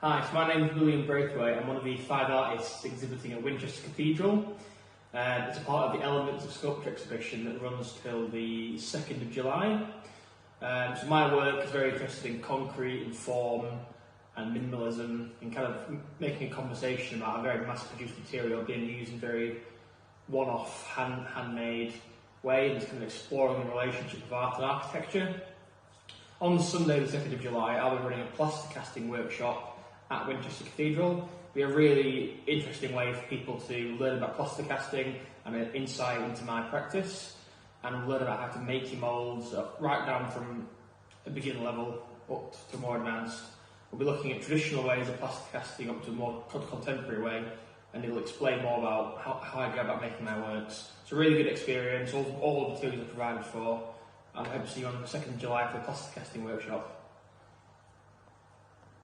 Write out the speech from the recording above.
Hi, so my name is William Braithwaite. I'm one of the 5 artists exhibiting at Winchester Cathedral. It's a part of the Elements of Sculpture exhibition that runs till the 2nd of July. So my work is very interested in concrete and form and minimalism and kind of making a conversation about a very mass-produced material being used in a very one-off, handmade way, and just kind of exploring the relationship of art and architecture. On Sunday the 2nd of July, I'll be running a plaster casting workshop at Winchester Cathedral. It'll be a really interesting way for people to learn about plaster casting and an insight into my practice, and learn about how to make your moulds right down from a beginner level up to more advanced. We'll be looking at traditional ways of plaster casting up to a more contemporary way, and it'll explain more about how I go about making my works. It's a really good experience. All the materials are provided for. I hope to see you on the 2nd of July for the plaster casting workshop.